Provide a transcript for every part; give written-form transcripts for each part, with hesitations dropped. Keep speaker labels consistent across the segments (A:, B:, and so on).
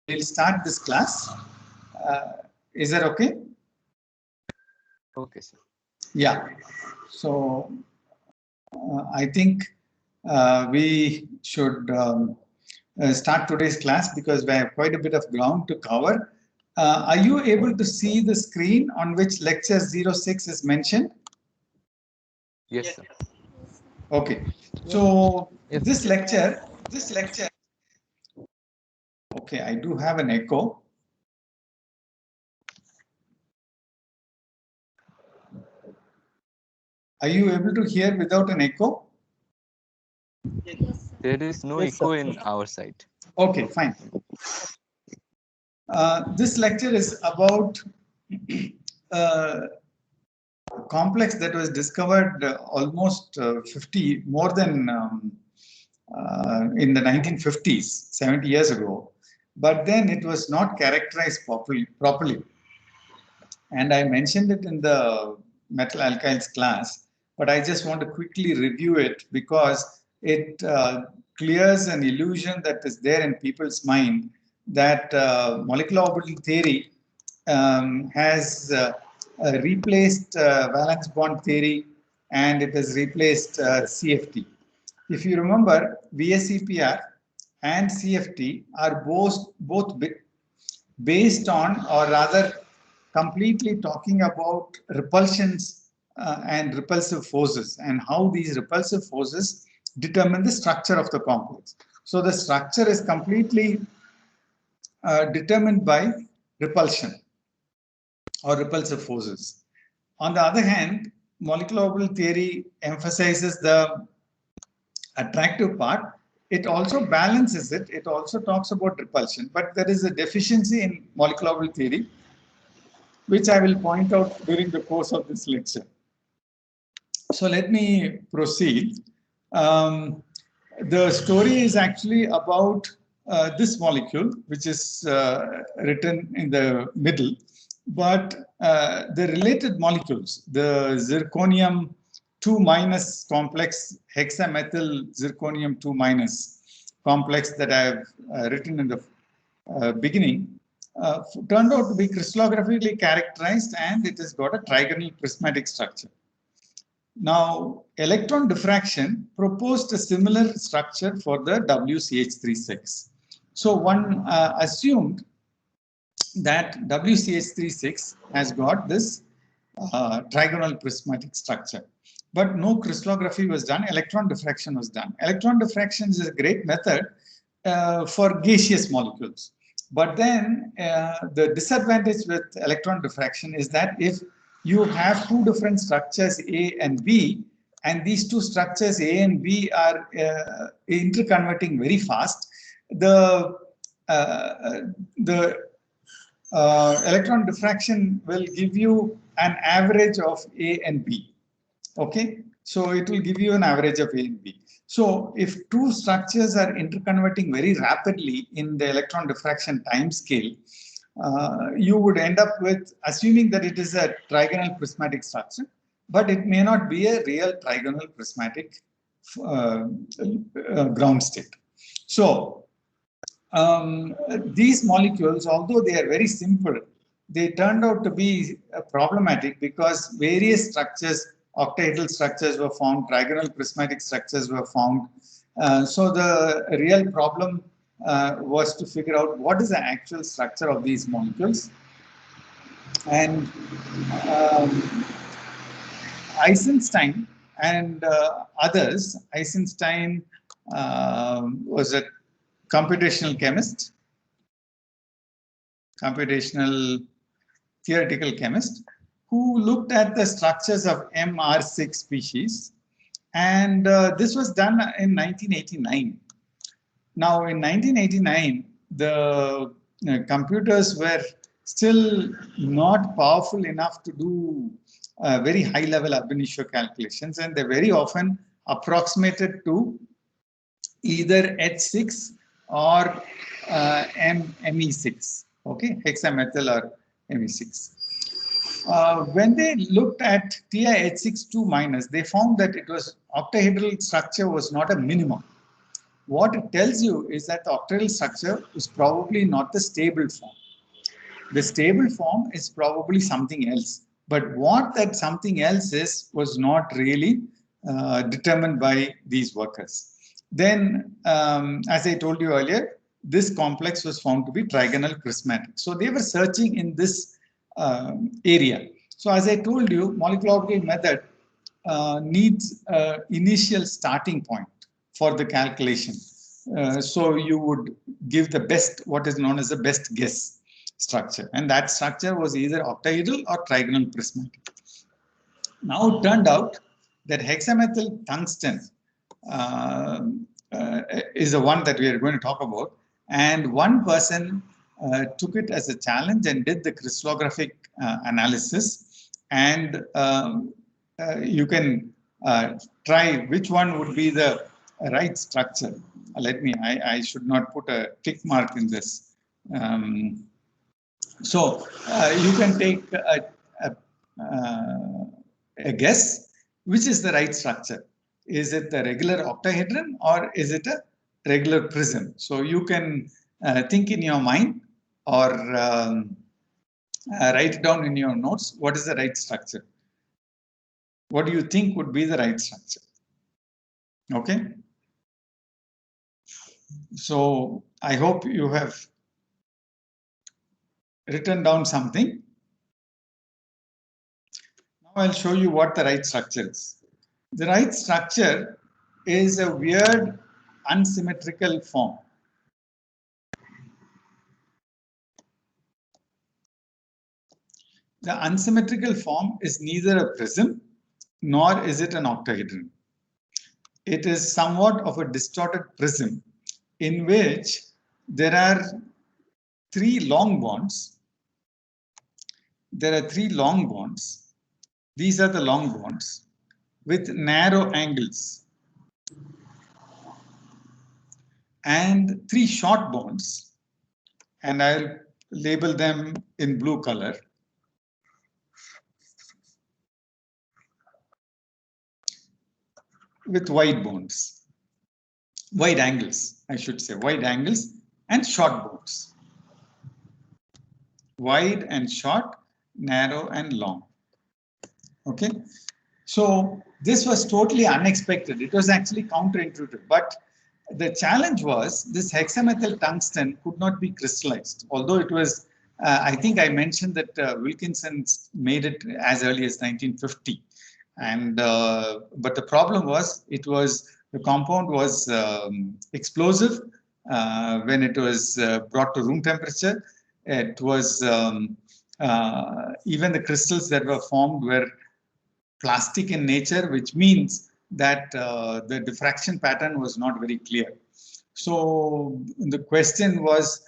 A: we'll start this class. Is that okay?
B: Okay, sir.
A: Yeah. So I think we should start today's class because we have quite a bit of ground to cover. Are you able to see the screen on which lecture 06 is mentioned?
B: Yes, sir.
A: Okay. So
B: Yes,
A: this lecture, okay, I do have an echo. Are you able to hear without an echo?
B: there is no echo in our side.
A: Okay, fine. This lecture is about a complex that was discovered almost 50, more than in the 1950s, 70 years ago. But then it was not characterized properly. And I mentioned it in the metal alkyls class, but I just want to quickly review it because it clears an illusion that is there in people's mind that molecular orbital theory has replaced valence bond theory, and it has replaced CFT. If you remember, VSEPR and CFT are both based on, or rather completely talking about repulsions and repulsive forces and how these repulsive forces determine the structure of the complex. So the structure is completely determined by repulsion or repulsive forces. On the other hand, molecular orbital theory emphasizes the attractive part. It also balances it. It also talks about repulsion, but there is a deficiency in molecular orbital theory, which I will point out during the course of this lecture. So let me proceed. The story is actually about this molecule, which is written in the middle, but the related molecules, the zirconium 2 minus complex, hexamethyl zirconium 2 minus complex that I have written in the beginning, turned out to be crystallographically characterized, and it has got a trigonal prismatic structure. Now, electron diffraction proposed a similar structure for the WCH36. So one assumed that WCH36 has got this trigonal prismatic structure. But no crystallography was done, electron diffraction was done. Electron diffraction is a great method for gaseous molecules. But then the disadvantage with electron diffraction is that if you have two different structures A and B, and these two structures A and B are interconverting very fast, the electron diffraction will give you an average of A and B. Okay, so it will give you an average of A and B. So if two structures are interconverting very rapidly in the electron diffraction time scale, you would end up with assuming that it is a trigonal prismatic structure, but it may not be a real trigonal prismatic ground state. So these molecules, although they are very simple, they turned out to be problematic because various structures, octahedral structures were found, trigonal prismatic structures were found. So the real problem was to figure out what is the actual structure of these molecules. And Eisenstein and others, Eisenstein was a computational chemist, computational theoretical chemist, who looked at the structures of MR6 species. And this was done in 1989. Now, in 1989, the computers were still not powerful enough to do very high level ab initio calculations, and they very often approximated to either H6 or Me6, okay, hexamethyl or Me6. When they looked at TiH62 minus, they found that it was octahedral structure was not a minimum. what it tells you is that the octahedral structure is probably not the stable form. The stable form is probably something else. But what that something else is was not really determined by these workers. Then, as I told you earlier, this complex was found to be trigonal prismatic. So they were searching in this area. So as I told you, molecular optical method needs initial starting point for the calculation. So you would give the best, what is known as the best guess structure, and that structure was either octahedral or trigonal prismatic. Now it turned out that hexamethyl tungsten is the one that we are going to talk about, and one person took it as a challenge and did the crystallographic analysis, and you can try which one would be the right structure. I should not put a tick mark in this. So you can take a guess which is the right structure. Is it the regular octahedron or is it a regular prism? So you can think in your mind or write it down in your notes. What is the right structure? What do you think would be the right structure? Okay. So I hope you have written down something. Now I'll show you what the right structure is. The right structure is a weird unsymmetrical form. The unsymmetrical form is neither a prism nor is it an octahedron. It is somewhat of a distorted prism in which there are three long bonds. There are three long bonds. These are the long bonds with narrow angles, and three short bonds, and I'll label them in blue color. With wide bonds, wide angles, I should say, wide angles and short bonds. Wide and short, narrow and long. Okay, so this was totally unexpected. It was actually counterintuitive, but the challenge was this hexamethyl tungsten could not be crystallized, although it was, I think I mentioned that Wilkinson made it as early as 1950. And but the problem was, the compound was explosive when it was brought to room temperature. It was even the crystals that were formed were plastic in nature, which means that the diffraction pattern was not very clear. So the question was,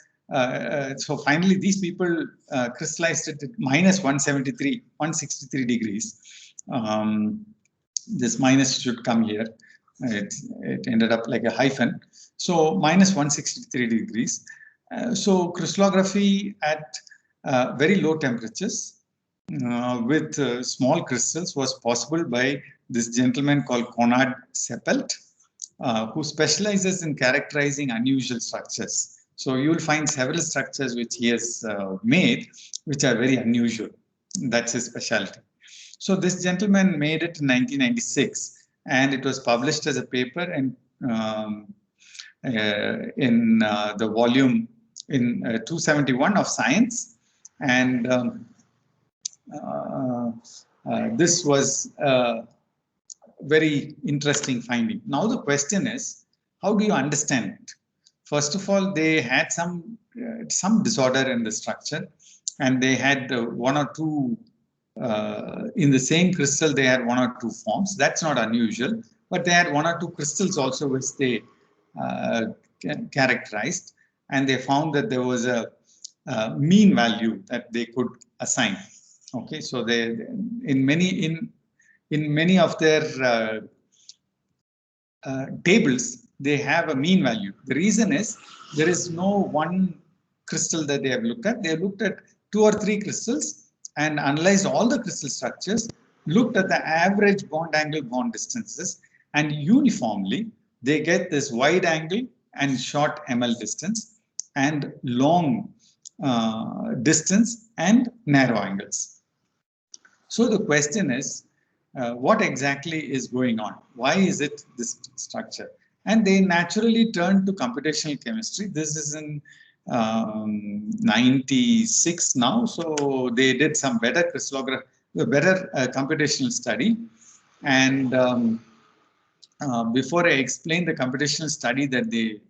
A: so finally these people crystallized it at minus 163 degrees. This minus should come here. It ended up like a hyphen. So minus 163 degrees. So crystallography at very low temperatures with small crystals was possible by this gentleman called Konrad Seppelt, who specializes in characterizing unusual structures. So you will find several structures which he has made, which are very unusual. That's his specialty. So this gentleman made it in 1996, and it was published as a paper in the volume in 271 of Science, and this was a very interesting finding. Now the question is, how do you understand it? First of all, they had some disorder in the structure, and they had one or two. In the same crystal, they had one or two forms. That's not unusual, but they had one or two crystals also which they characterized, and they found that there was a mean value that they could assign. Okay, so they in many of their tables they have a mean value. The reason is there is no one crystal that they have looked at. They have looked at two or three crystals and analyzed all the crystal structures, looked at the average bond angle bond distances, and uniformly they get this wide angle and short ML distance and long distance and narrow angles. So the question is, what exactly is going on? Why is it this structure? And they naturally turned to computational chemistry. This is in 96 now, so they did some better crystallography, better computational study. And before I explain the computational study that they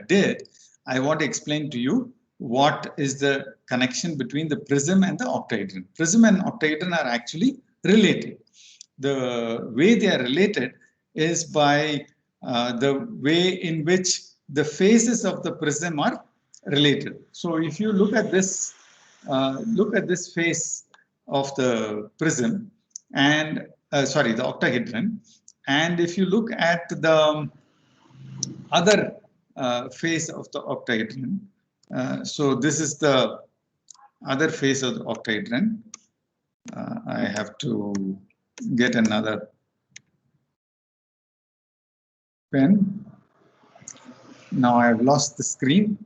A: did, I want to explain to you what is the connection between the prism and the octahedron. Prism and octahedron are actually related. The way they are related is by the way in which the faces of the prism are related. So if you look at this face of the prism and the octahedron, and if you look at the other face of the octahedron, so this is the other face of the octahedron. I have to get another pen. Now I have lost the screen.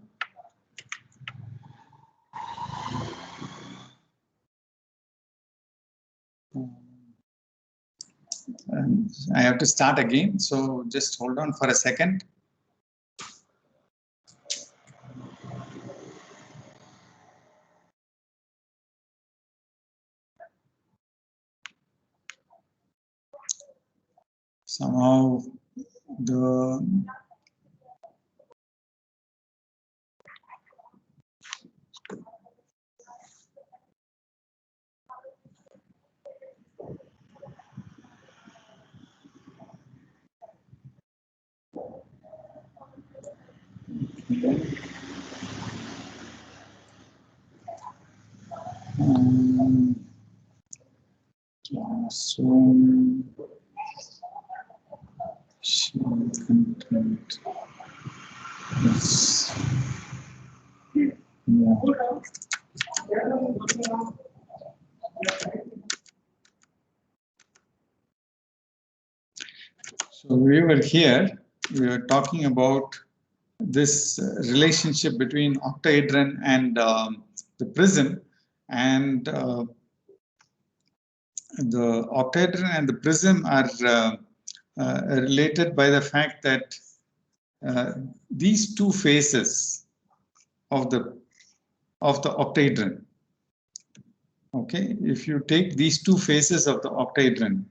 A: And I have to start again, so just hold on for a second. Somehow the classroom content. Yes. Yeah. So we were here, we were talking about this relationship between octahedron and the prism, and the octahedron and the prism are related by the fact that these two faces of the octahedron, okay, if you take these two faces of the octahedron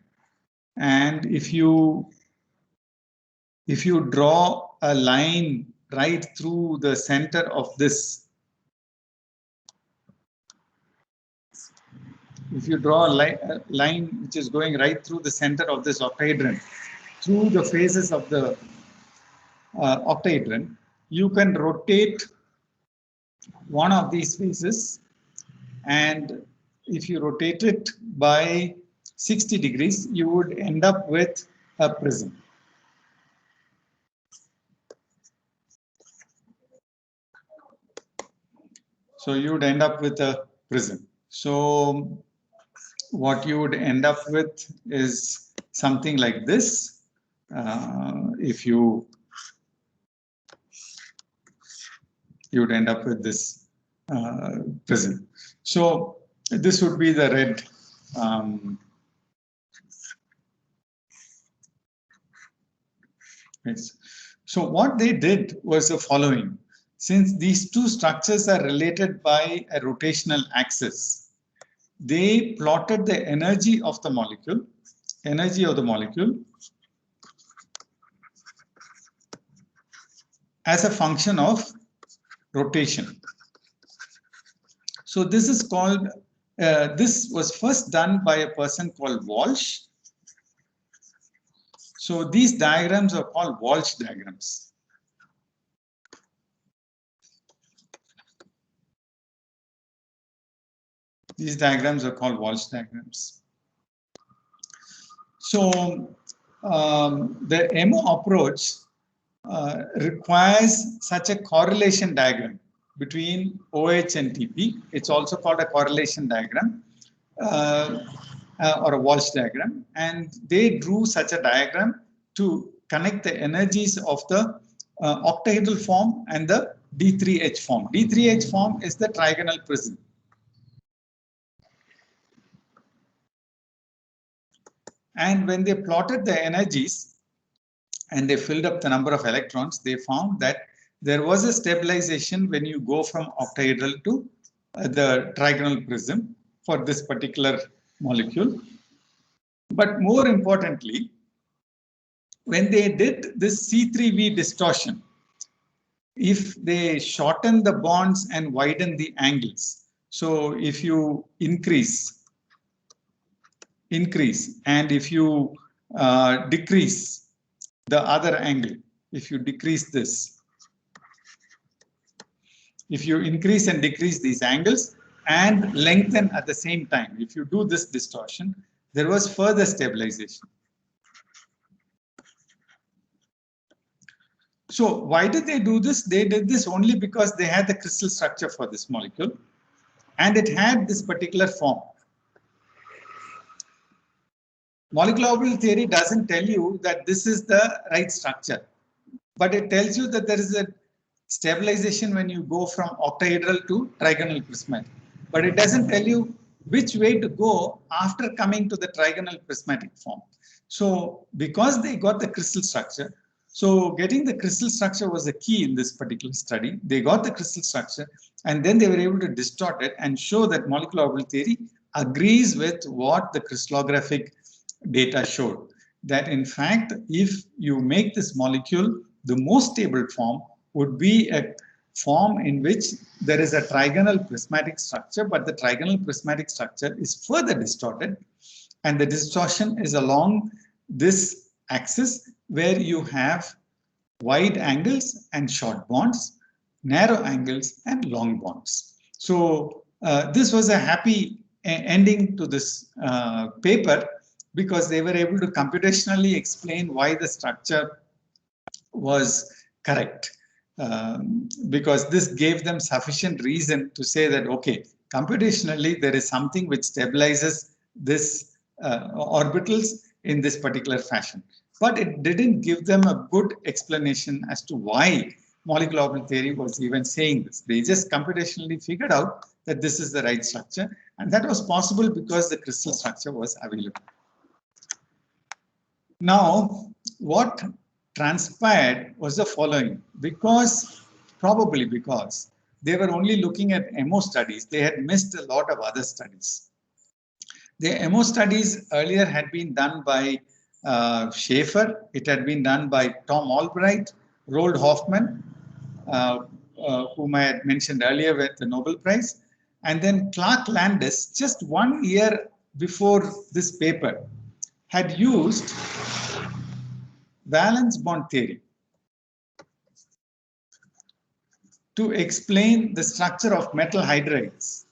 A: and if you draw a line right through the center of this, if you draw a line which is going right through the center of this octahedron, through the faces of the octahedron, you can rotate one of these faces, and if you rotate it by 60 degrees, you would end up with a prism. So you would end up with a prism. So what you would end up with is something like this. If you would end up with this prism. So this would be the red yes. So what they did was the following. Since these two structures are related by a rotational axis, they plotted the energy of the molecule as a function of rotation. So this is called, this was first done by a person called Walsh. So these diagrams are called Walsh diagrams. These diagrams are called Walsh diagrams. So the EMO approach requires such a correlation diagram between OH and TP. It's also called a correlation diagram or a Walsh diagram. And they drew such a diagram to connect the energies of the octahedral form and the D3H form. D3H form is the trigonal prism. And when they plotted the energies and they filled up the number of electrons, they found that there was a stabilization when you go from octahedral to the trigonal prism for this particular molecule. But more importantly, when they did this C3V distortion, if they shorten the bonds and widen the angles, so if you increase, and if you decrease the other angle, if you decrease this, if you increase and decrease these angles and lengthen at the same time, if you do this distortion, there was further stabilization. So why did they do this? They did this only because they had the crystal structure for this molecule and it had this particular form. Molecular orbital theory doesn't tell you that this is the right structure, but it tells you that there is a stabilization when you go from octahedral to trigonal prismatic. But it doesn't tell you which way to go after coming to the trigonal prismatic form. So because they got the crystal structure, so getting the crystal structure was the key in this particular study. They got the crystal structure and then they were able to distort it and show that molecular orbital theory agrees with what the crystallographic data showed. That in fact, if you make this molecule, the most stable form would be a form in which there is a trigonal prismatic structure, but the trigonal prismatic structure is further distorted. And the distortion is along this axis where you have wide angles and short bonds, narrow angles and long bonds. So this was a happy ending to this paper because they were able to computationally explain why the structure was correct. Because this gave them sufficient reason to say that, okay, computationally there is something which stabilizes this orbitals in this particular fashion. But it didn't give them a good explanation as to why molecular orbital theory was even saying this. They just computationally figured out that this is the right structure, and that was possible because the crystal structure was available. Now, what transpired was the following. Probably because they were only looking at MO studies, they had missed a lot of other studies. The MO studies earlier had been done by Schaefer, it had been done by Tom Albright, Roald Hoffman, whom I had mentioned earlier with the Nobel Prize, and then Clark Landis, just 1 year before this paper, had used valence bond theory to explain the structure of metal hydrides.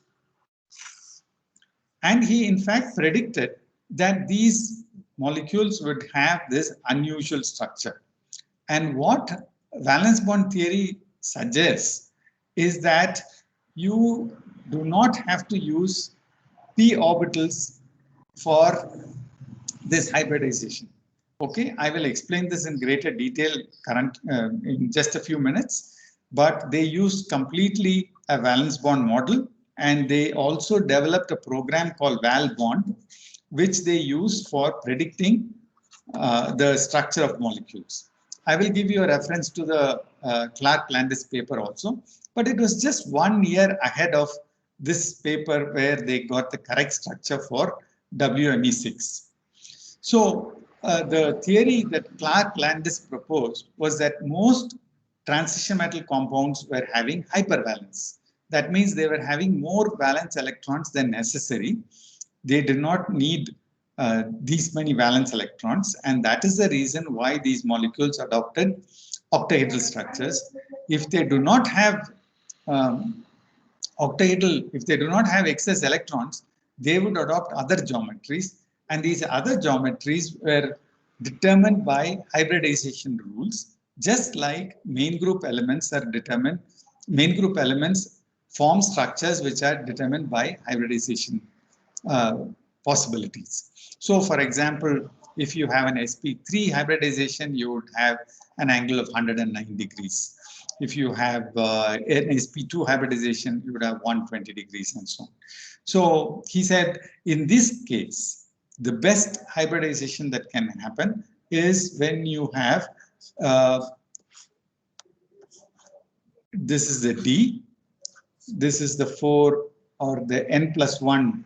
A: And he in fact predicted that these molecules would have this unusual structure. And what valence bond theory suggests is that you do not have to use p orbitals for this hybridization. Okay, I will explain this in greater detail in just a few minutes, but they used completely a valence bond model, and they also developed a program called ValBond, which they used for predicting the structure of molecules. I will give you a reference to the Clark Landis paper also, but it was just 1 year ahead of this paper where they got the correct structure for WME6. So the theory that Clark Landis proposed was that most transition metal compounds were having hypervalence. That means they were having more valence electrons than necessary. They did not need these many valence electrons, and that is the reason why these molecules adopted octahedral structures. If they do not have if they do not have excess electrons, they would adopt other geometries, and these other geometries were determined by hybridization rules, just like main group elements are determined. Main group elements form structures which are determined by hybridization possibilities. So, for example, If you have an sp3 hybridization, you would have an angle of 109 degrees. If you have an sp2 hybridization, you would have 120 degrees and so on. So he said, in this case, the best hybridization that can happen is when you have this is the D, this is the 4 or the n+1 .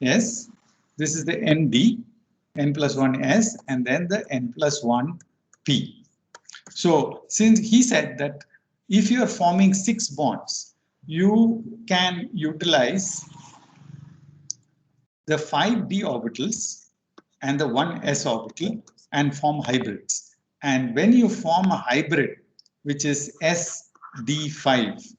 A: S, this is the ND, n+1S, and then the n+1P. So since he said that if you are forming 6 bonds, you can utilize the 5 d orbitals and the 1 s orbital and form hybrids. And when you form a hybrid, which is sd5,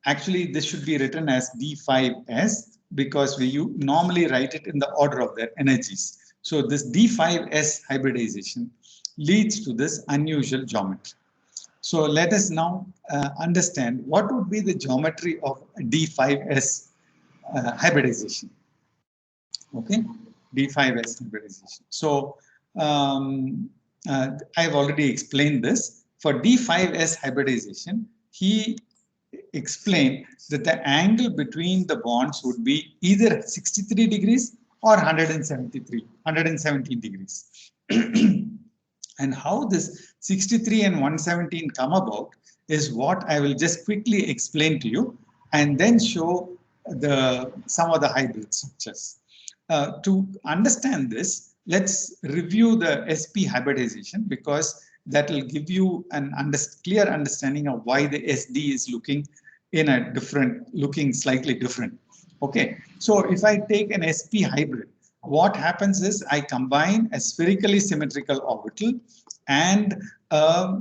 A: actually this should be written as d5s because we normally write it in the order of their energies. So this d5s hybridization leads to this unusual geometry. So let us now understand what would be the geometry of d5s hybridization. Okay, d5s hybridization. So I've already explained this. For d5s hybridization, he explained that the angle between the bonds would be either 63 degrees or 117 degrees. And how this 63 and 117 come about is what I will just quickly explain to you and then show some of the hybrid structures. To understand this, let's review the SP hybridization because that will give you an clear understanding of why the SD is looking slightly different. Okay, so if I take an SP hybrid, what happens is I combine a spherically symmetrical orbital and a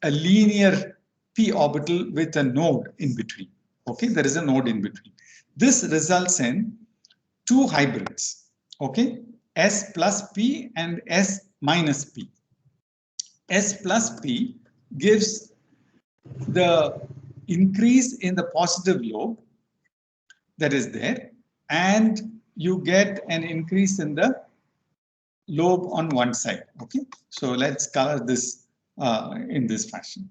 A: linear p orbital with a node in between. Okay, there is a node in between. This results in 2 hybrids. Okay, S plus P and S minus P. S plus P gives the increase in the positive lobe that is there, and you get an increase in the lobe on one side. Okay, so let's color this in this fashion.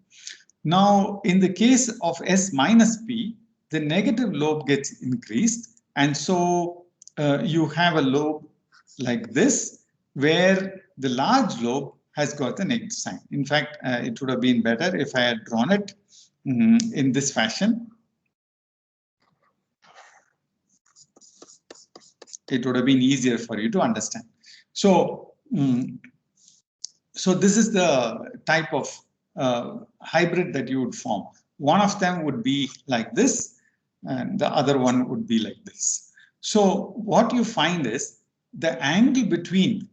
A: Now, in the case of S minus P, the negative lobe gets increased, and so you have a lobe like this, where the large lobe has got a negative sign. In fact, it would have been better if I had drawn it in this fashion. It would have been easier for you to understand. So, so this is the type of hybrid that you would form. One of them would be like this, and the other one would be like this. So what you find is the angle between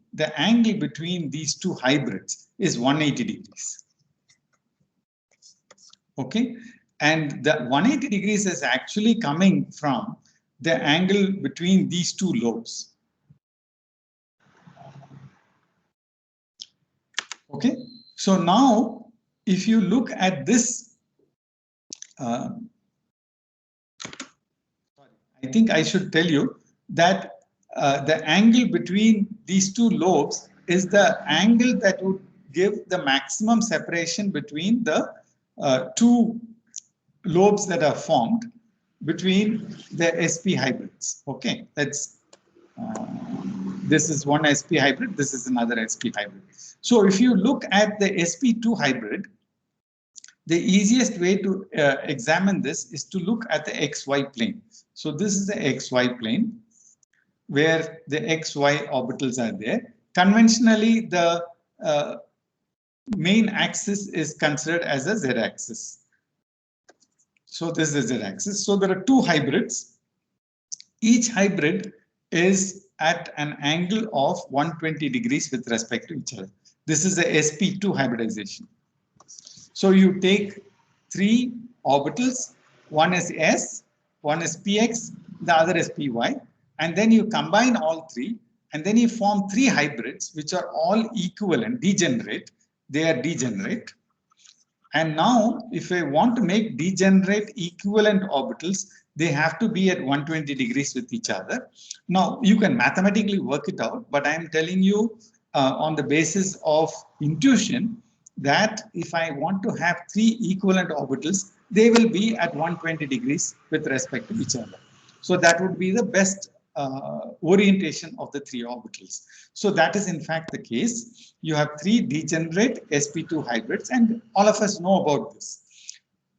A: these two hybrids is 180 degrees. Okay, and the 180 degrees is actually coming from the angle between these two lobes. Okay, so now if you look at this, I think I should tell you that the angle between these two lobes is the angle that would give the maximum separation between the two lobes that are formed between the SP hybrids. Okay, let's. This is one SP hybrid. This is another SP hybrid. So if you look at the SP2 hybrid, the easiest way to examine this is to look at the XY plane. So this is the XY plane, where the XY orbitals are there. Conventionally, the main axis is considered as a Z-axis. So this is the Z-axis. So there are two hybrids. Each hybrid is at an angle of 120 degrees with respect to each other. This is the SP2 hybridization. So you take 3 orbitals, one is S, one is PX, the other is PY, and then you combine all 3, and then you form 3 hybrids, which are all equivalent, degenerate. They are degenerate. And now, if I want to make degenerate equivalent orbitals, they have to be at 120 degrees with each other. Now, you can mathematically work it out, but I'm telling you on the basis of intuition that if I want to have 3 equivalent orbitals, they will be at 120 degrees with respect to each other. So that would be the best orientation of the 3 orbitals. So that is in fact the case. You have 3 degenerate sp2 hybrids, and all of us know about this.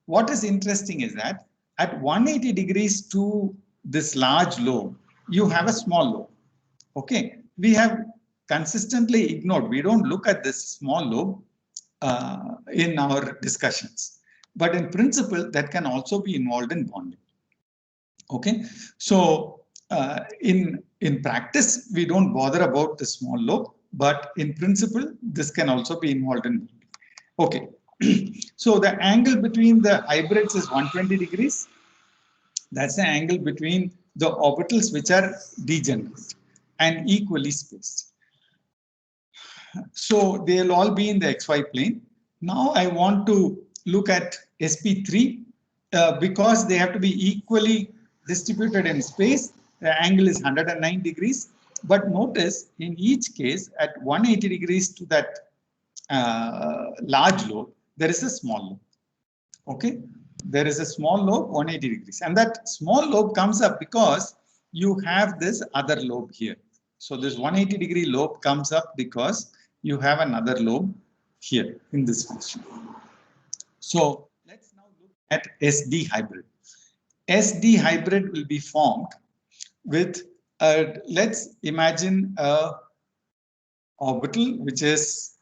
A: What is interesting is that at 180 degrees to this large lobe, you have a small lobe. Okay, we have consistently ignored. We don't look at this small lobe in our discussions, but in principle, that can also be involved in bonding. Okay, so in practice, we don't bother about the small lobe, but in principle, this can also be involved in bonding. Okay, so the angle between the hybrids is 120 degrees. That's the angle between the orbitals which are degenerate and equally spaced. So they'll all be in the xy plane. Now I want to look at sp3 because they have to be equally distributed in space. The angle is 109 degrees. But notice in each case at 180 degrees to that large lobe, there is a small lobe. Okay, there is a small lobe 180 degrees, and that small lobe comes up because you have this other lobe here. So this 180 degree lobe comes up because you have another lobe here in this fashion. So let's now look at SD hybrid. SD hybrid will be formed with let's imagine a orbital which is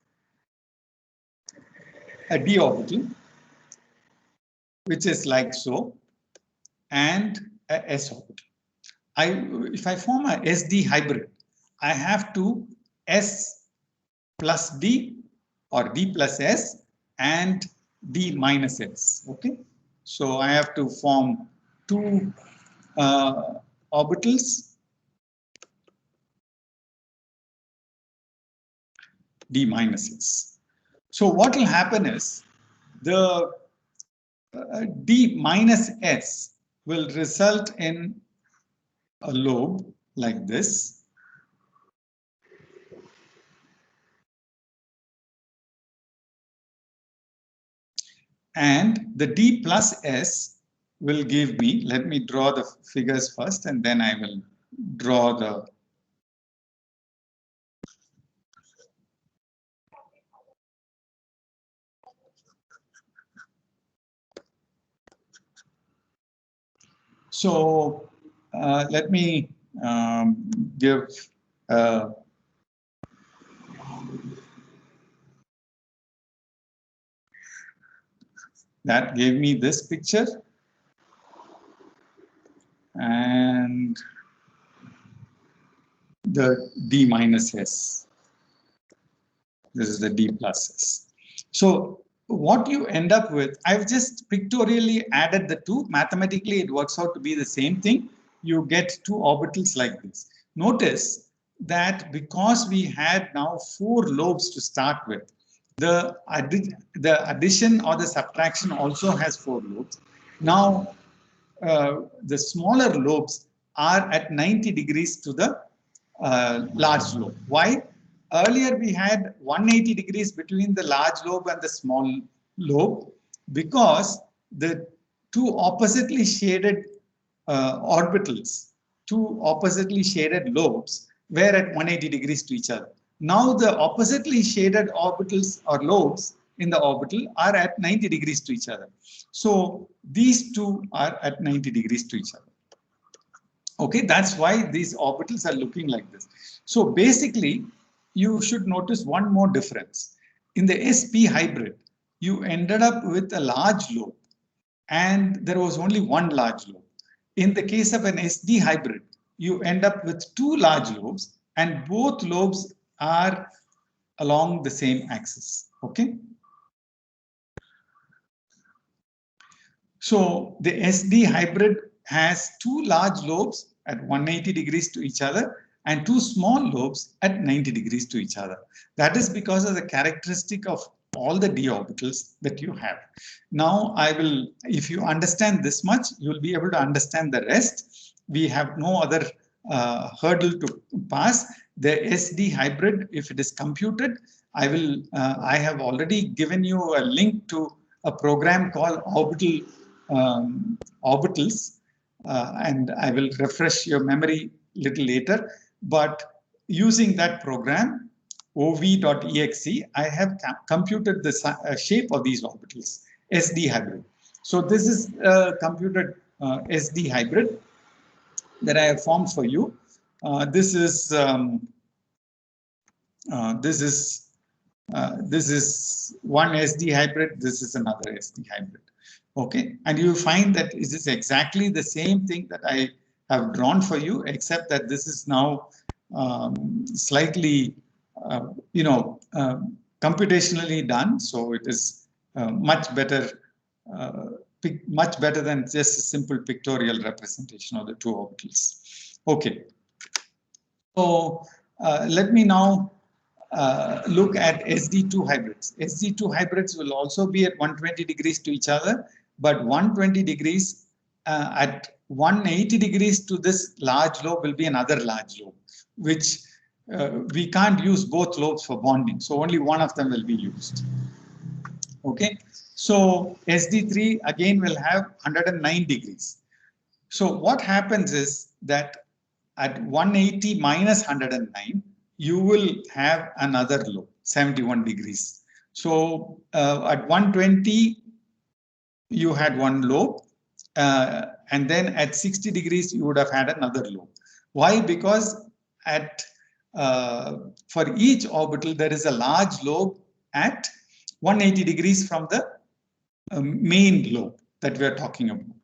A: a d orbital, which is like so, and a s orbital. If I form a SD hybrid, I have to S plus D or D plus S and D minus S. Okay, so I have to form 2 orbitals, D minus S. So what will happen is the D minus S will result in a lobe like this. And the D plus S will give me, let me draw the figures first and then I will draw the so let me give that gave me this picture, and the D minus S. This is the D plus S. So what you end up with, I've just pictorially added the 2. Mathematically, it works out to be the same thing. You get 2 orbitals like this. Notice that because we had now 4 lobes to start with, the addition or the subtraction also has 4 lobes. Now, the smaller lobes are at 90 degrees to the large lobe. Why? Earlier we had 180 degrees between the large lobe and the small lobe because the 2 oppositely shaded orbitals, 2 oppositely shaded lobes were at 180 degrees to each other. Now the oppositely shaded orbitals or lobes in the orbital are at 90 degrees to each other. So these 2 are at 90 degrees to each other. Okay, that's why these orbitals are looking like this. So basically, you should notice one more difference. In the sp hybrid, you ended up with a large lobe and there was only one large lobe. In the case of an SD hybrid, you end up with 2 large lobes and both lobes are along the same axis. Okay. So the SD hybrid has 2 large lobes at 180 degrees to each other and 2 small lobes at 90 degrees to each other. That is because of the characteristic of all the d orbitals that you have. Now I will, if you understand this much, you will be able to understand the rest. We have no other hurdle to pass. The SD hybrid, if it is computed, I will. I have already given you a link to a program called Orbitals, and I will refresh your memory little later. But using that program, ov.exe, I have computed the shape of these orbitals, SD hybrid. So this is a computed SD hybrid that I have formed for you. This is one SD hybrid. This is another SD hybrid. Okay, and you find that this is exactly the same thing that I have drawn for you, except that this is now slightly, computationally done. So it is much better than just a simple pictorial representation of the two orbitals. Okay, so let me now look at SD2 hybrids. SD2 hybrids will also be at 120 degrees to each other, but 120 degrees at 180 degrees to this large lobe will be another large lobe, which we can't use both lobes for bonding. So only one of them will be used. Okay, so SD3 again will have 109 degrees. So what happens is that at 180 minus 109, you will have another lobe, 71 degrees. So at 120, you had one lobe, and then at 60 degrees, you would have had another lobe. Why? Because at for each orbital, there is a large lobe at 180 degrees from the main lobe that we are talking about.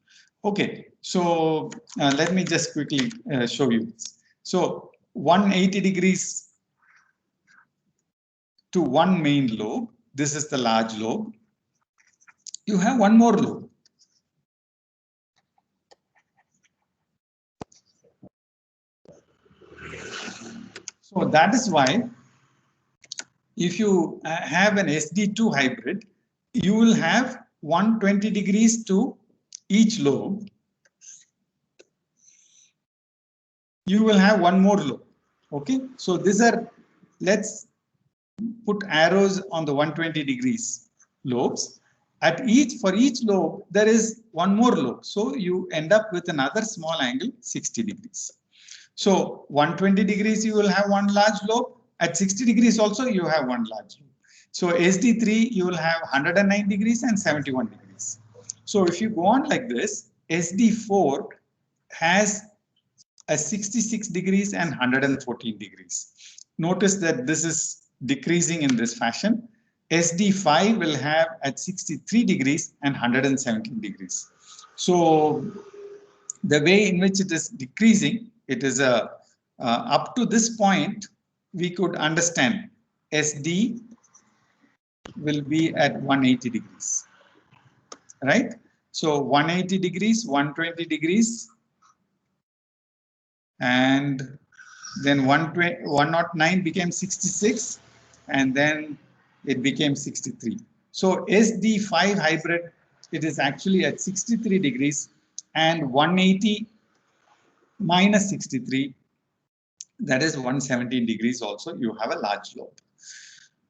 A: Okay, so let me just quickly show you this. So 180 degrees to one main lobe, this is the large lobe. You have one more lobe. So that is why if you have an SD2 hybrid, you will have 120 degrees to each lobe. You will have one more lobe. Okay, so these are, let's put arrows on the 120 degrees lobes. For each lobe, there is one more lobe. So you end up with another small angle, 60 degrees. So 120 degrees, you will have one large lobe. At 60 degrees also, you have one large lobe. So SD3, you will have 109 degrees and 71 degrees. So if you go on like this, SD4 has a 66 degrees and 114 degrees. Notice that this is decreasing in this fashion. SD5 will have at 63 degrees and 117 degrees. So the way in which it is decreasing, it is up to this point, we could understand SD will be at 180 degrees, right? So 180 degrees, 120 degrees, and then 109 became 66, and then it became 63. So SD5 hybrid, it is actually at 63 degrees, and 180 minus 63, that is 117 degrees also, you have a large lobe.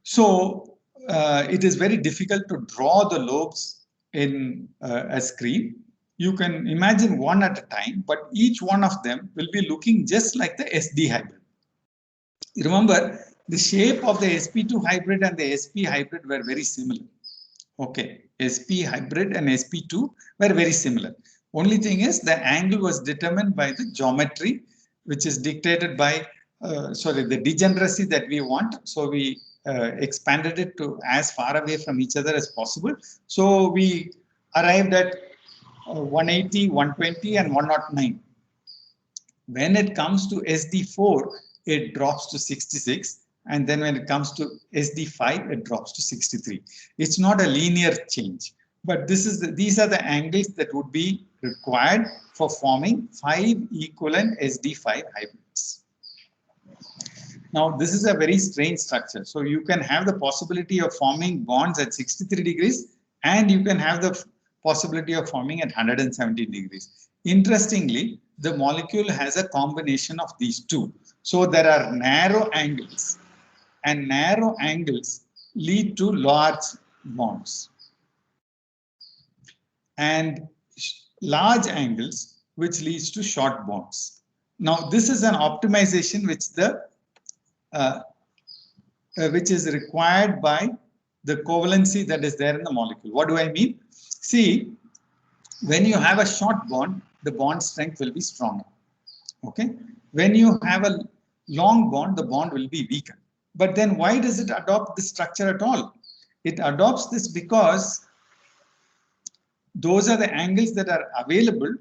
A: So it is very difficult to draw the lobes in a screen. You can imagine one at a time, but each one of them will be looking just like the SD hybrid. Remember, the shape of the SP2 hybrid and the SP hybrid were very similar. Okay, SP hybrid and SP2 were very similar. Only thing is the angle was determined by the geometry, which is dictated by, the degeneracy that we want. So we expanded it to as far away from each other as possible. So we arrived at 180, 120 and 109. When it comes to SD4, it drops to 66. And then when it comes to SD5, it drops to 63. It's not a linear change, but these are the angles that would be required for forming 5 equivalent SD5 hybrids. Now, this is a very strange structure. So you can have the possibility of forming bonds at 63 degrees, and you can have the possibility of forming at 170 degrees. Interestingly, the molecule has a combination of these two. So there are narrow angles, and narrow angles lead to large bonds, and large angles which leads to short bonds. Now, this is an optimization which is required by the covalency that is there in the molecule. What do I mean? See, when you have a short bond, the bond strength will be stronger. Okay. When you have a long bond, the bond will be weaker. But then why does it adopt this structure at all? It adopts this because those are the angles that are available,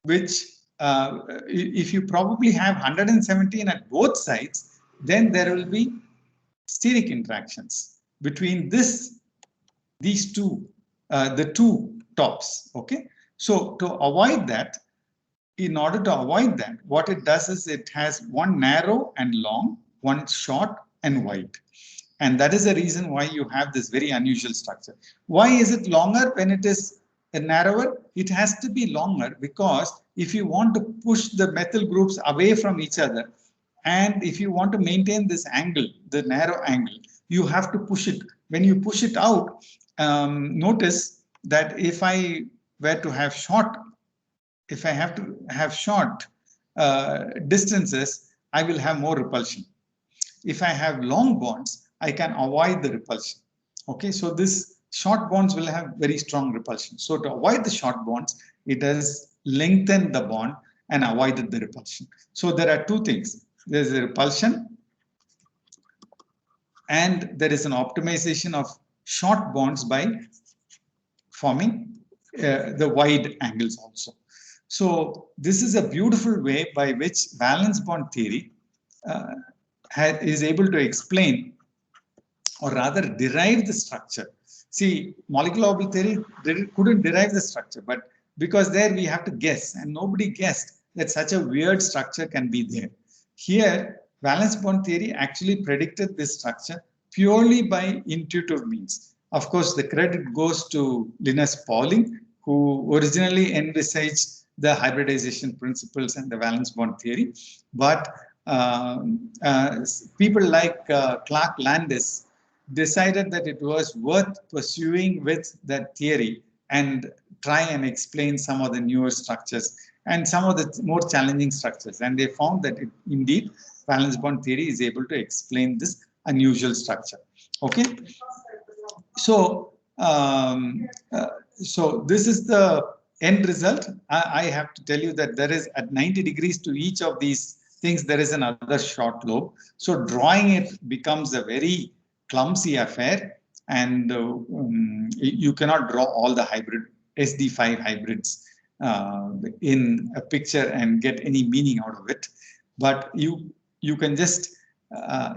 A: which if you probably have 117 at both sides, then there will be steric interactions between these two, the two tops. Okay. So to avoid that, in order to avoid that, what it does is it has one narrow and long, one short and wide. And that is the reason why you have this very unusual structure. Why is it longer when it is narrower? It has to be longer because if you want to push the methyl groups away from each other, and if you want to maintain this angle, the narrow angle, you have to push it. When you push it out, notice that if I were to have short, if I have to have short distances, I will have more repulsion. If I have long bonds, I can avoid the repulsion. Okay, so this short bonds will have very strong repulsion. So to avoid the short bonds, it has lengthened the bond and avoided the repulsion. So there are two things. There's a repulsion, and there is an optimization of short bonds by forming the wide angles also. So this is a beautiful way by which valence bond theory is able to explain, or rather derive, the structure. See, molecular orbital theory couldn't derive the structure, but because there we have to guess, and nobody guessed that such a weird structure can be there. Here, valence bond theory actually predicted this structure purely by intuitive means. Of course, the credit goes to Linus Pauling, who originally envisaged the hybridization principles and the valence bond theory. But people like Clark Landis decided that it was worth pursuing with that theory and try and explain some of the newer structures and some of the more challenging structures. And they found that indeed, valence bond theory is able to explain this unusual structure. Okay. So, so this is the end result. I have to tell you that there is at 90 degrees to each of these things, there is another short lobe. So drawing it becomes a very clumsy affair, and you cannot draw all the hybrid SD5 hybrids in a picture and get any meaning out of it. But you can just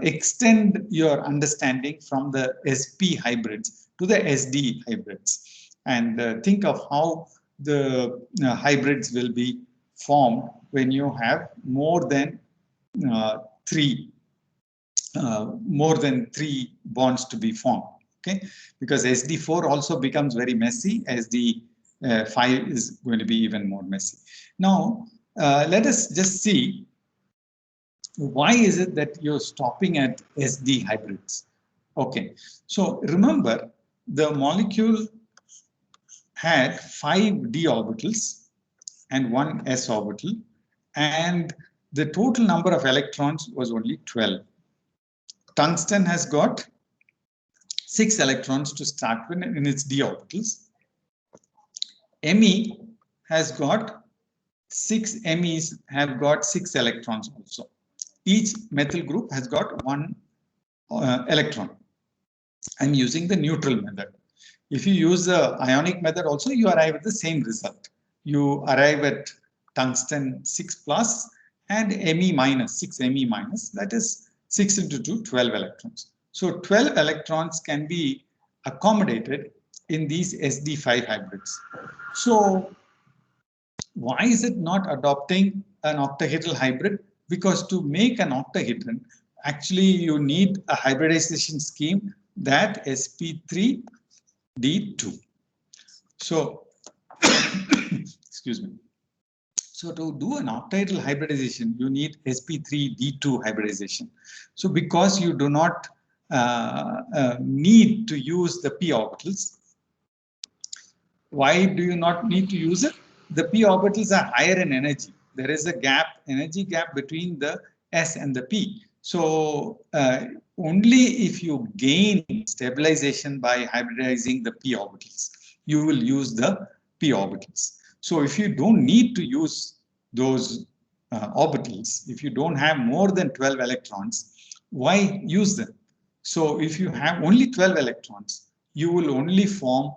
A: extend your understanding from the SP hybrids to the SD hybrids, and think of how the hybrids will be formed when you have more than three bonds to be formed. Okay, because SD4 also becomes very messy. SD5 is going to be even more messy. Now, let us just see, why is it that you're stopping at SD hybrids? Okay, so remember, the molecule had 5 d orbitals and 1 s orbital, and the total number of electrons was only 12. Tungsten has got 6 electrons to start with in its d orbitals. Me has got 6 Mes have got 6 electrons also. Each methyl group has got 1 electron. I'm using the neutral method. If you use the ionic method also, you arrive at the same result. You arrive at tungsten 6 plus and Me minus, 6 Me minus, that is 6 into 2, 12 electrons. So 12 electrons can be accommodated in these SD5 hybrids. So why is it not adopting an octahedral hybrid? Because to make an octahedron, actually you need a hybridization scheme, that sp3d2. So excuse me. So to do an octahedral hybridization, you need sp3d2 hybridization. So because you do not need to use the p orbitals. Why do you not need to use it? The p orbitals are higher in energy. There is a gap, energy gap between the s and the p. So only if you gain stabilization by hybridizing the p orbitals, you will use the p orbitals. So if you don't need to use those orbitals, if you don't have more than 12 electrons, why use them? So if you have only 12 electrons, you will only form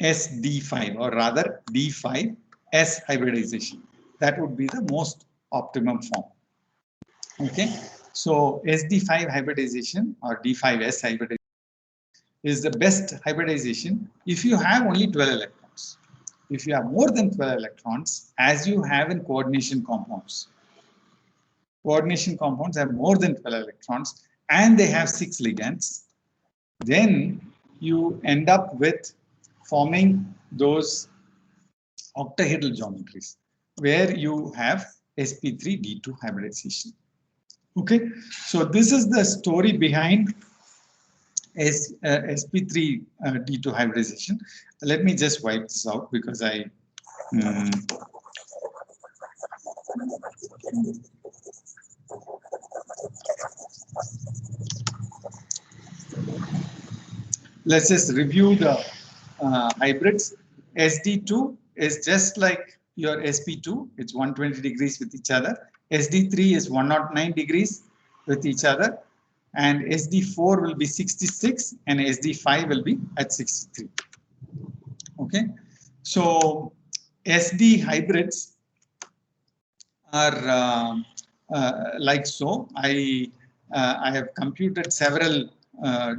A: SD5, or rather D5S hybridization. That would be the most optimum form. Okay, so SD5 hybridization or D5S hybridization is the best hybridization if you have only 12 electrons. If you have more than 12 electrons, as you have in coordination compounds. Coordination compounds have more than 12 electrons and they have 6 ligands. Then you end up with forming those octahedral geometries where you have sp3d2 hybridization. Okay, so this is the story behind sp3d2 hybridization. Let me just wipe this out because let's just review the hybrids. SD2 is just like your sp2, it's 120 degrees with each other. SD3 is 109 degrees with each other, and SD4 will be 66 and SD5 will be at 63. Okay, so SD hybrids are like so. I have computed several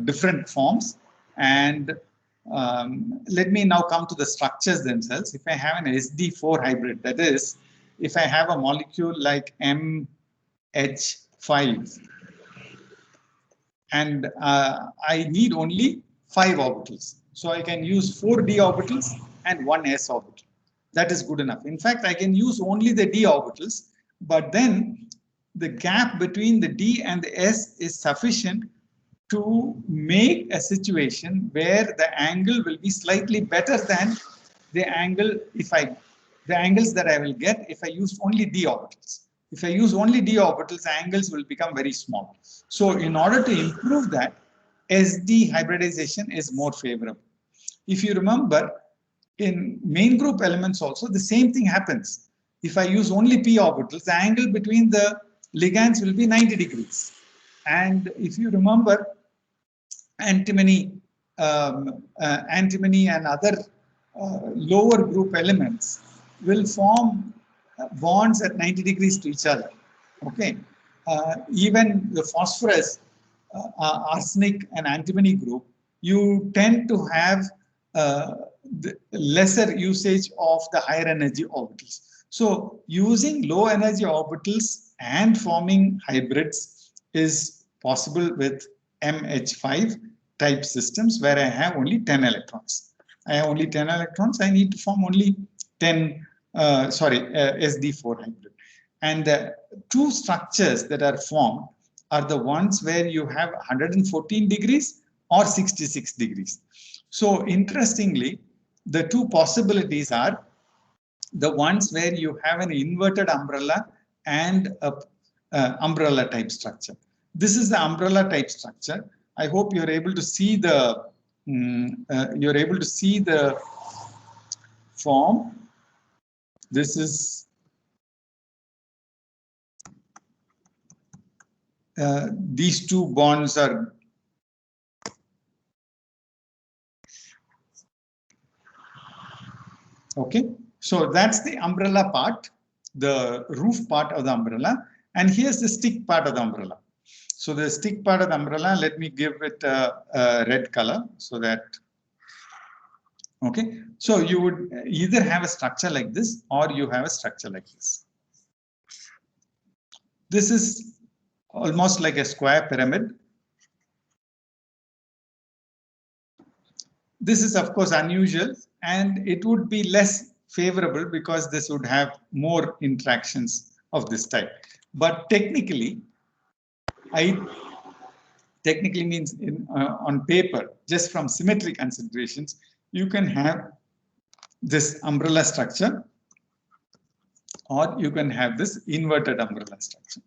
A: different forms, and let me now come to the structures themselves. If I have an SD4 hybrid, that is, if I have a molecule like MH5, and I need only 5 orbitals. So I can use 4 d orbitals and 1 s orbital. That is good enough. In fact, I can use only the d orbitals, but then the gap between the d and the s is sufficient to make a situation where the angle will be slightly better than the angle the angles that I will get if I use only d orbitals. If I use only d orbitals, angles will become very small. So in order to improve that, SD hybridization is more favorable. If you remember, in main group elements also, the same thing happens. If I use only p orbitals, the angle between the ligands will be 90 degrees. And if you remember, antimony and other lower group elements will form bonds at 90 degrees to each other. Okay, even the phosphorus, arsenic, and antimony group, you tend to have the lesser usage of the higher energy orbitals. So using low energy orbitals and forming hybrids is possible with MH5 type systems where I have only 10 electrons. I have only 10 electrons. I need to form only 10, SD4 hybrid. And the 2 structures that are formed are the ones where you have 114 degrees or 66 degrees. So interestingly, the 2 possibilities are the ones where you have an inverted umbrella and a umbrella type structure. This is the umbrella type structure. I hope you're able to see the form. This is these 2 bonds are okay. So that's the umbrella part, the roof part of the umbrella, and here's the stick part of the umbrella. So the stick part of the umbrella, let me give it a red color so that, okay. So you would either have a structure like this or you have a structure like this. This is almost like a square pyramid. This is of course unusual, and it would be less favorable because this would have more interactions of this type. But technically means on paper, just from symmetry considerations, you can have this umbrella structure, or you can have this inverted umbrella structure.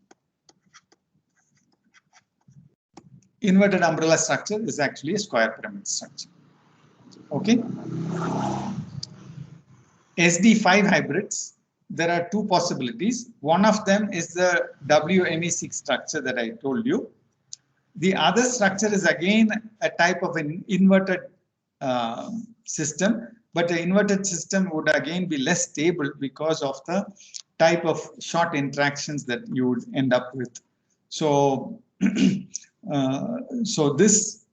A: Inverted umbrella structure is actually a square pyramid structure. Okay. SD5 hybrids, there are two possibilities. One of them is the WME6 structure that I told you. The other structure is again a type of an inverted system, but the inverted system would again be less stable because of the type of short interactions that you would end up with. So, this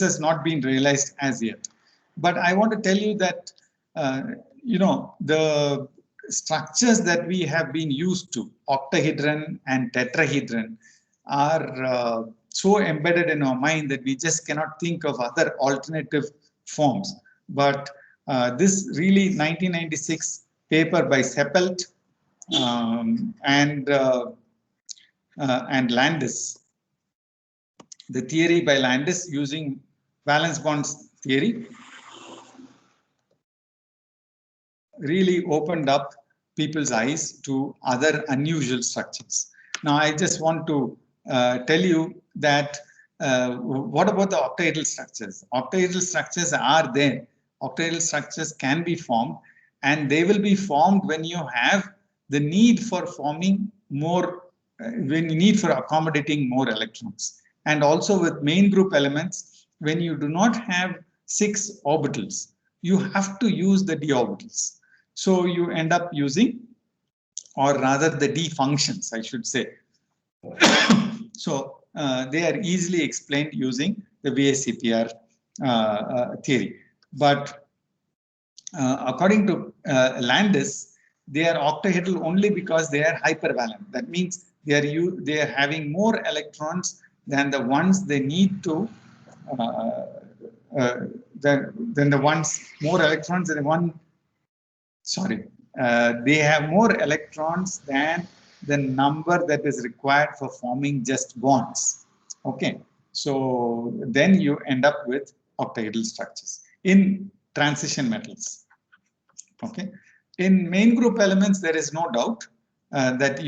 A: has not been realized as yet. But I want to tell you that the structures that we have been used to, octahedron and tetrahedron, are so embedded in our mind that we just cannot think of other alternative forms. But this really 1996 paper by Seppelt and Landis, the theory by Landis using valence bonds theory, really opened up people's eyes to other unusual structures. Now, I just want to tell you that what about the octahedral structures? Octahedral structures are there. Octahedral structures can be formed, and they will be formed when you have the need for forming more, when you need for accommodating more electrons. And also with main group elements, when you do not have 6 orbitals, you have to use the d orbitals. So you end up using, or rather the d functions, I should say. So they are easily explained using the VSEPR theory. But according to Landis, they are octahedral only because they are hypervalent. That means they are having more electrons than the ones they need to, than the ones, more electrons than the one, sorry, they have more electrons than the number that is required for forming just bonds. Okay, so then you end up with octahedral structures in transition metals. Okay, in main group elements, there is no doubt that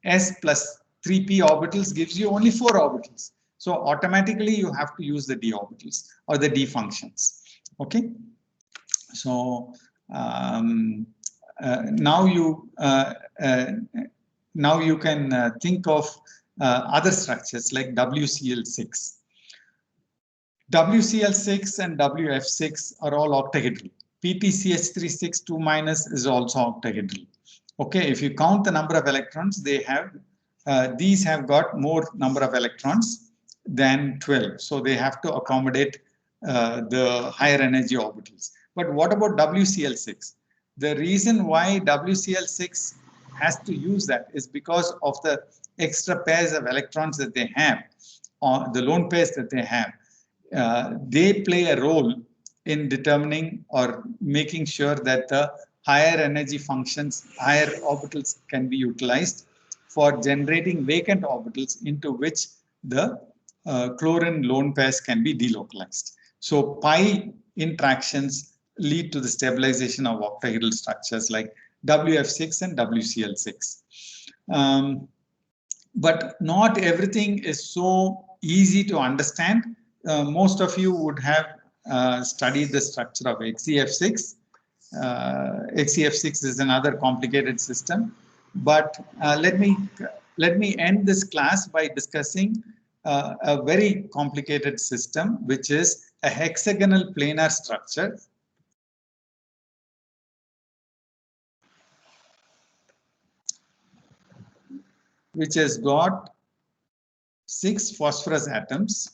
A: S plus 3p orbitals gives you only 4 orbitals. So automatically you have to use the d orbitals or the d functions. Okay, so now you can think of other structures like WCl6. WCl6 and WF6 are all octahedral. PPCH362- is also octahedral. Okay, if you count the number of electrons, they have these have got more number of electrons than 12. So they have to accommodate the higher energy orbitals. But what about WCl6? The reason why WCl6 has to use that is because of the extra pairs of electrons that they have, or the lone pairs that they have. They play a role in determining or making sure that the higher energy functions, higher orbitals can be utilized for generating vacant orbitals into which the chlorine lone pairs can be delocalized. So pi interactions lead to the stabilization of octahedral structures like WF6 and WCl6. But not everything is so easy to understand. Most of you would have studied the structure of XeF6. XeF6 is another complicated system. But let me end this class by discussing a very complicated system, which is a hexagonal planar structure. Which has got 6 phosphorus atoms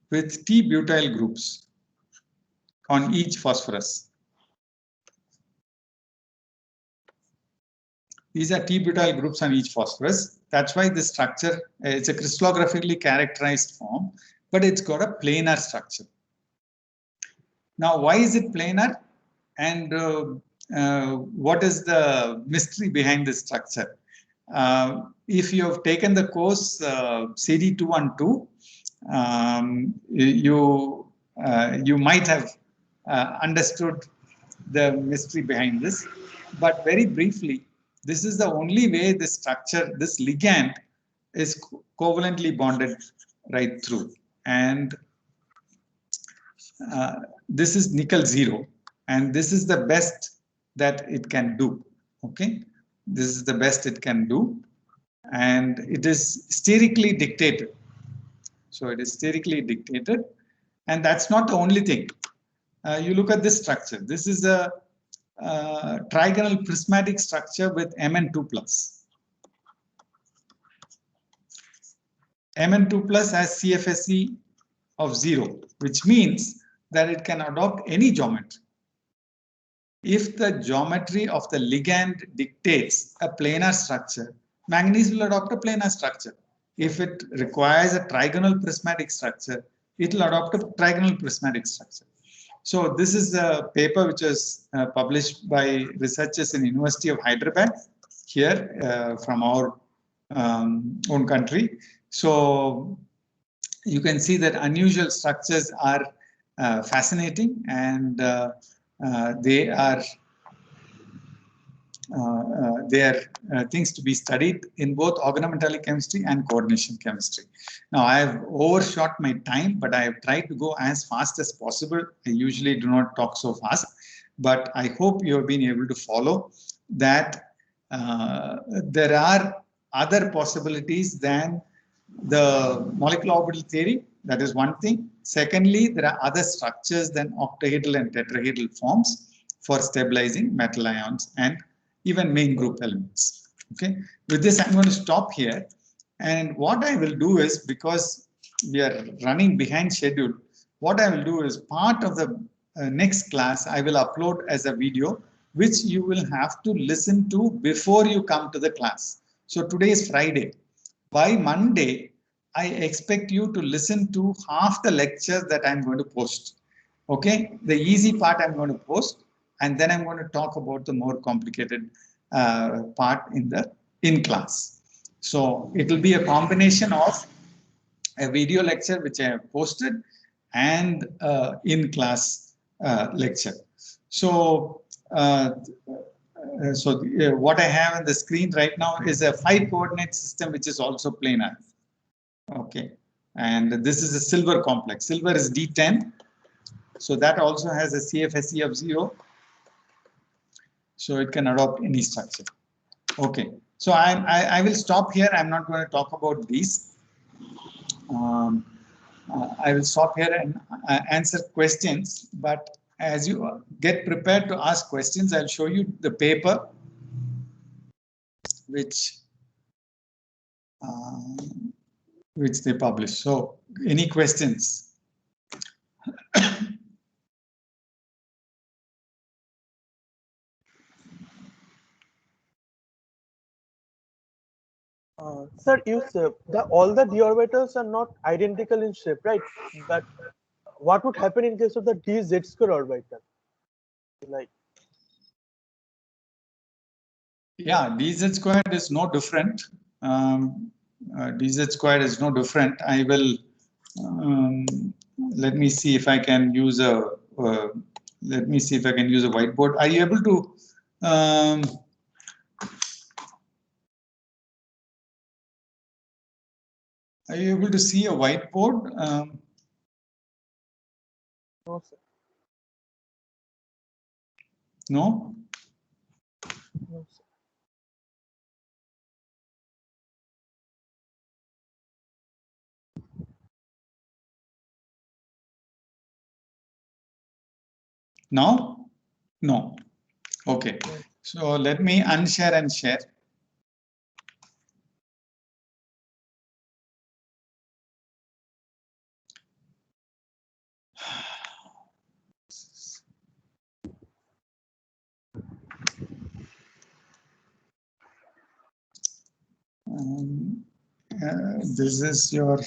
A: with T-butyl groups on each phosphorus. These are T-butyl groups on each phosphorus. That's why this structure, it's a crystallographically characterized form, but it's got a planar structure. Now, why is it planar? And what is the mystery behind this structure? If you have taken the course CD212, you might have understood the mystery behind this. But very briefly, this is the only way this structure, this ligand, is covalently bonded right through. And this is nickel 0, and this is the best that it can do. Okay, this is the best it can do, and it is sterically dictated. So it is sterically dictated, and that's not the only thing. You look at this structure. This is a trigonal prismatic structure with Mn2 plus. Mn2 plus has CFSE of 0, which means that it can adopt any geometry. If the geometry of the ligand dictates a planar structure, manganese will adopt a planar structure. If it requires a trigonal prismatic structure, it will adopt a trigonal prismatic structure. So this is a paper which was published by researchers in University of Hyderabad here from our own country. So you can see that unusual structures are fascinating, and they are things to be studied in both organometallic chemistry and coordination chemistry. Now, I have overshot my time, but I have tried to go as fast as possible. I usually do not talk so fast, but I hope you have been able to follow that there are other possibilities than the molecular orbital theory. That is one thing. Secondly, there are other structures than octahedral and tetrahedral forms for stabilizing metal ions and even main group elements. Okay. With this, I'm going to stop here. And what I will do is, because we are running behind schedule, what I will do is part of the next class I will upload as a video, which you will have to listen to before you come to the class. So today is Friday. By Monday, I expect you to listen to half the lectures that I'm going to post. Okay, the easy part I'm going to post, and then I'm going to talk about the more complicated part in class. So it will be a combination of a video lecture which I have posted and in class lecture. So what I have on the screen right now is a 5-coordinate system which is also planar. Okay, and this is a silver complex. Silver is D10, so that also has a CFSE of 0. So it can adopt any structure. Okay, so I will stop here. I'm not going to talk about these. I will stop here and answer questions. But as you get prepared to ask questions, I'll show you the paper which they published. So, any questions?
C: Sir, you said all the d orbitals are not identical in shape, right? But what would happen in case of the dz square orbital? Like,
A: yeah, dz squared is no different. Dz squared is no different. I will let me see if I can use a whiteboard. Are you able to? Are you able to see a whiteboard?
C: no, sir.
A: No?
C: No, sir.
A: Now? No. Okay. So let me unshare and share. This is your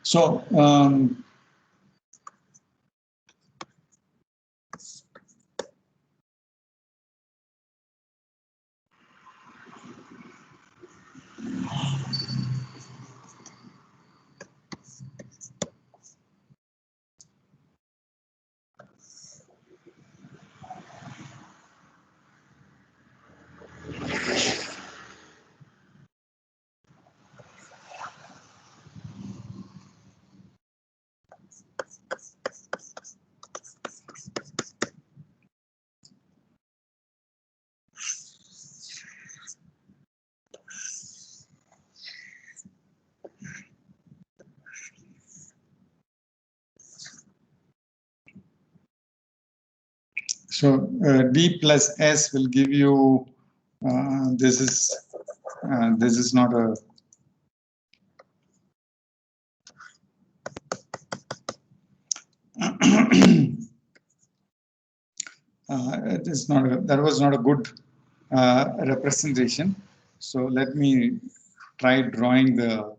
A: so D plus S will give you this is not a it is not a, that was not a good representation. So let me try drawing the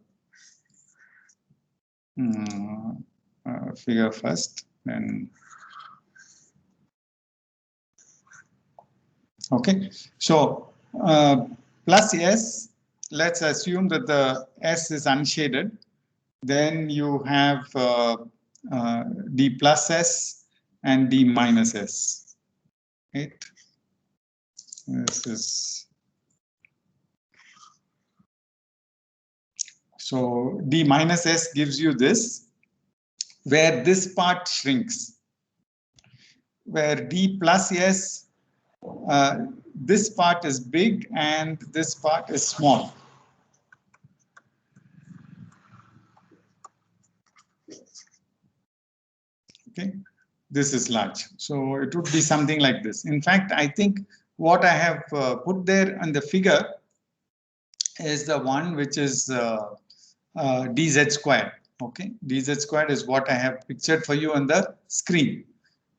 A: figure first. Then okay, so plus S, let's assume that the S is unshaded. Then you have D plus S and D minus S. Right? This is so D minus S gives you this, where this part shrinks. Where D plus S, this part is big and this part is small. Okay, this is large. So it would be something like this. In fact, I think what I have put there on the figure is the one which is dz squared. Okay, dz squared is what I have pictured for you on the screen.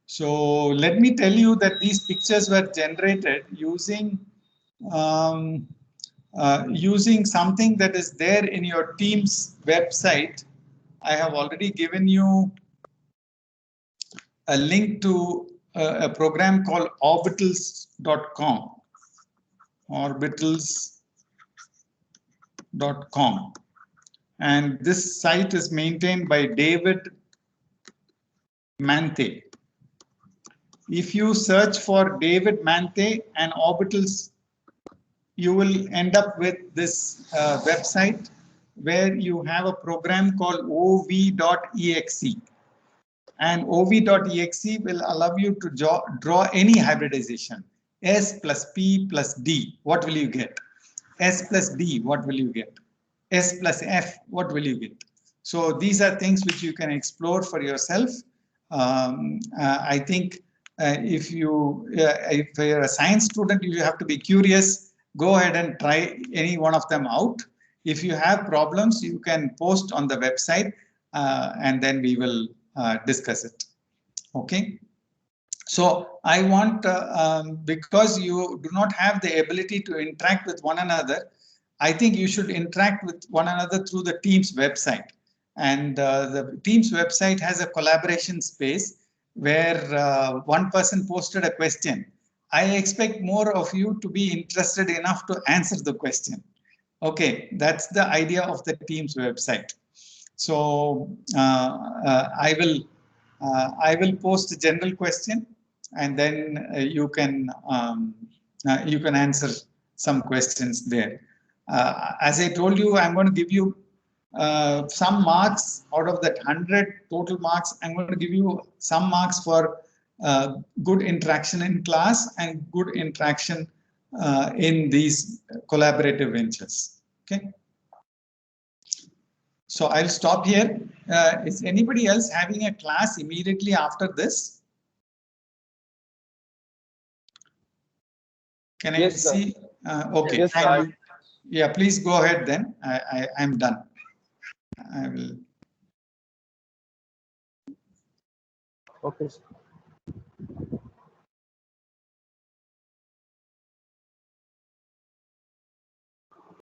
A: So let me tell you that these pictures were generated using using something that is there in your team's website. I have already given you a link to a program called orbitals.com. Orbitals.com. And this site is maintained by David Manthe. If you search for David Manthe and orbitals, you will end up with this website where you have a program called ov.exe. And ov.exe will allow you to draw any hybridization. S plus P plus D, what will you get? S plus D, what will you get? S plus F, what will you get? So these are things which you can explore for yourself. I think if you're a science student, you have to be curious. Go ahead and try any one of them out. If you have problems, you can post on the website and then we will discuss it. Okay. So I want, because you do not have the ability to interact with one another, I think you should interact with one another through the Teams website. And the Teams website has a collaboration space where one person posted a question. I expect more of you to be interested enough to answer the question. Okay, that's the idea of the Teams website. So I will post a general question, and then you can answer some questions there. As I told you, I'm going to give you some marks out of that 100 total marks. I'm going to give you some marks for good interaction in class and good interaction in these collaborative ventures. Okay. So I'll stop here. Is anybody else having a class immediately after this? Can I see? Okay. Yes, yeah, please go ahead then. I'm done. I will.
C: Okay. Sir.